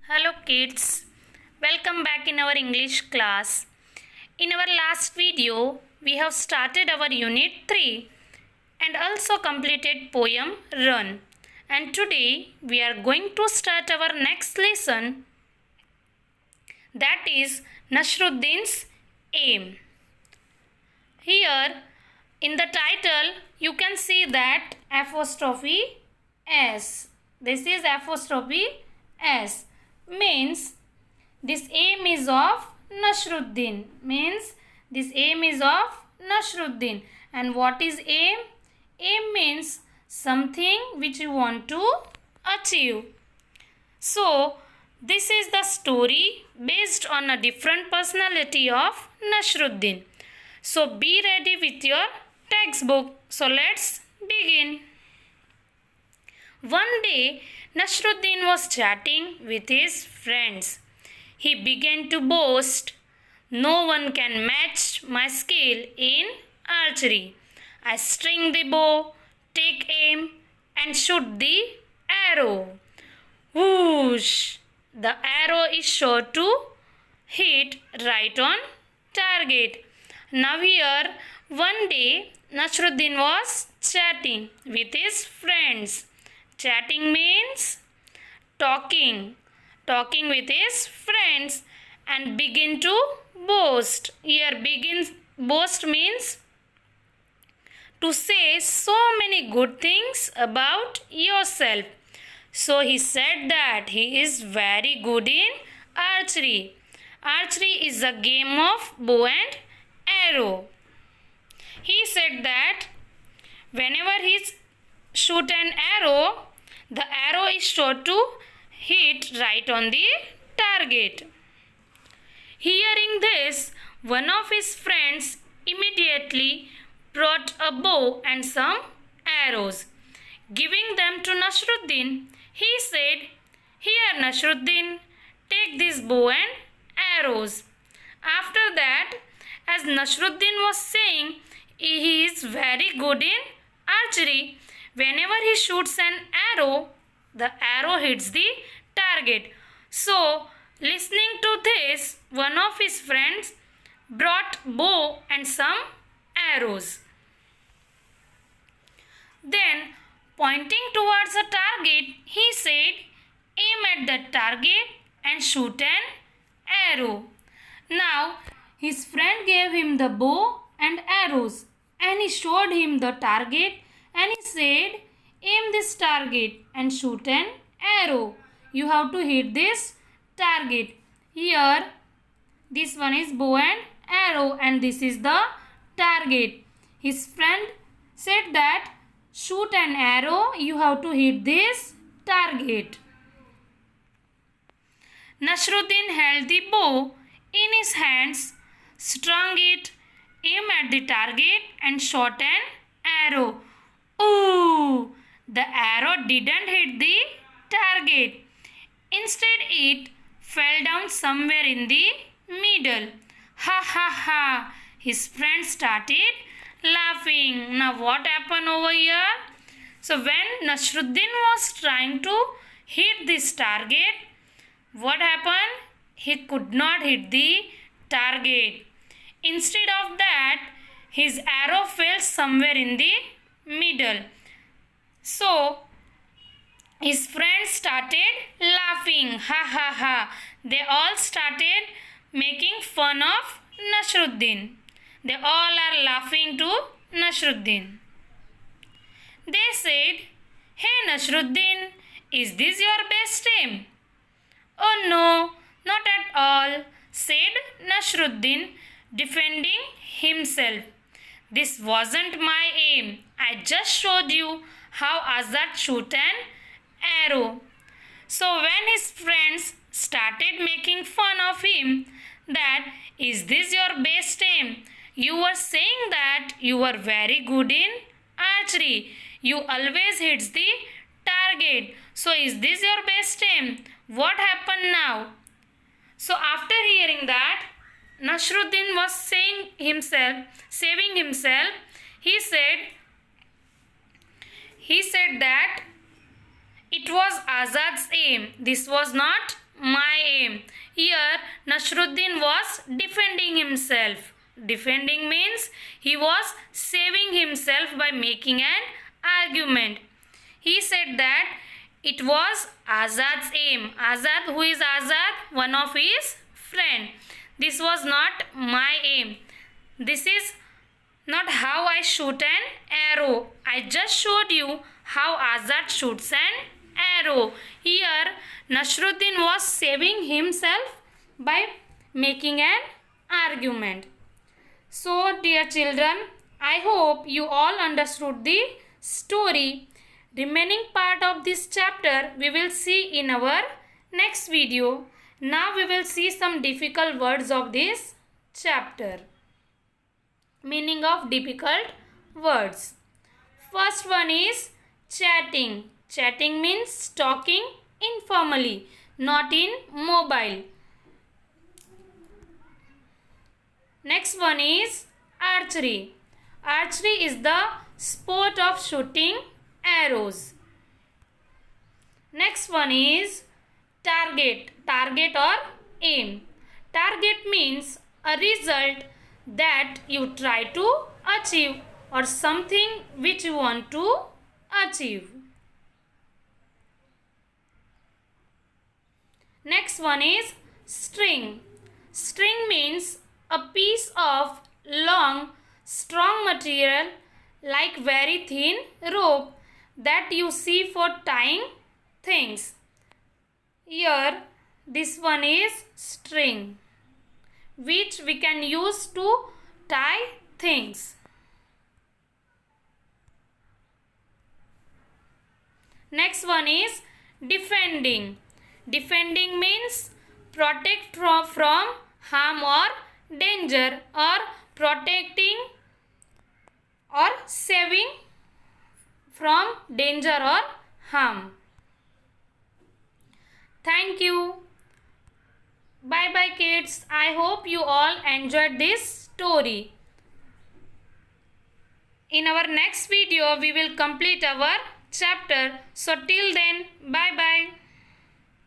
Hello kids, welcome back in our English class. In our last video, we have started our unit 3 and also completed poem Run. And today we are going to start our next lesson, that is Nasruddin's Aim. Here in the title you can see that apostrophe S. This is apostrophe S. Means this aim is of Nasruddin. And what is aim? Aim means something which you want to achieve. So this is the story based on a different personality of Nasruddin. So be ready with your textbook. So let's begin. One day, Nasruddin was chatting with his friends. He began to boast, "No one can match my skill in archery. I string the bow, take aim, and shoot the arrow. Whoosh! The arrow is sure to hit right on target." Now here, one day, Nasruddin was chatting with his friends. Chatting means talking with his friends, and begin to boast. Here boast means to say so many good things about yourself. So he said that he is very good in archery. Archery is a game of bow and arrow. He said that whenever he shoot an arrow, the arrow is sure to hit right on the target. Hearing this, one of his friends immediately brought a bow and some arrows. Giving them to Nasruddin, he said, "Here, Nasruddin, take this bow and arrows." After that, as Nasruddin was saying, he is very good in archery. Whenever he shoots an arrow, the arrow hits the target. So, listening to this, one of his friends brought bow and some arrows. Then, pointing towards a target, he said, "Aim at that target and shoot an arrow." Now, his friend gave him the bow and arrows, and he showed him the target, and he said, "Aim this target and shoot an arrow. You have to hit this target." Here, this one is bow and arrow, and this is the target. His friend said that, "Shoot an arrow, you have to hit this target." Nasruddin held the bow in his hands, strung it, aimed at the target, and shot an arrow. Ooh! The arrow didn't hit the target. Instead, it fell down somewhere in the middle. Ha ha ha! His friends started laughing. Now, what happened over here? So, when Nasruddin was trying to hit this target, what happened? He could not hit the target. Instead of that, his arrow fell somewhere in the middle. So, his friends started laughing. Ha ha ha. They all started making fun of Nasruddin. They all are laughing to Nasruddin. They said, "Hey Nasruddin, is this your best aim?" "Oh no, not at all," said Nasruddin, defending himself. "This wasn't my aim. I just showed you how Azad shoot an arrow." So when his friends started making fun of him, that, "Is this your best aim? You were saying that you were very good in archery. You always hits the target. So is this your best aim? What happened now?" So after hearing that, Nasruddin was saving himself. He said that it was Azad's aim. This was not my aim. Here Nasruddin was defending himself. Defending means he was saving himself by making an argument. He said that it was Azad's aim. Azad, who is Azad? One of his friend. This was not my aim. This is not how I shoot an arrow. I just showed you how Azad shoots an arrow. Here Nasruddin was saving himself by making an argument. So dear children, I hope you all understood the story. Remaining part of this chapter we will see in our next video. Now we will see some difficult words of this chapter. Meaning of difficult words. First one is chatting. Chatting means talking informally, not in mobile. Next one is archery. Archery is the sport of shooting arrows. Next one is target. Target or aim. Target means a result that you try to achieve or something which you want to achieve. Next one is string. String means a piece of long, strong material like very thin rope that you see for tying things. Here, this one is string, which we can use to tie things. Next one is defending. Defending means protect from harm or danger, or protecting or saving from danger or harm. Thank you. Bye bye kids. I hope you all enjoyed this story. In our next video we will complete our chapter. So till then, bye bye.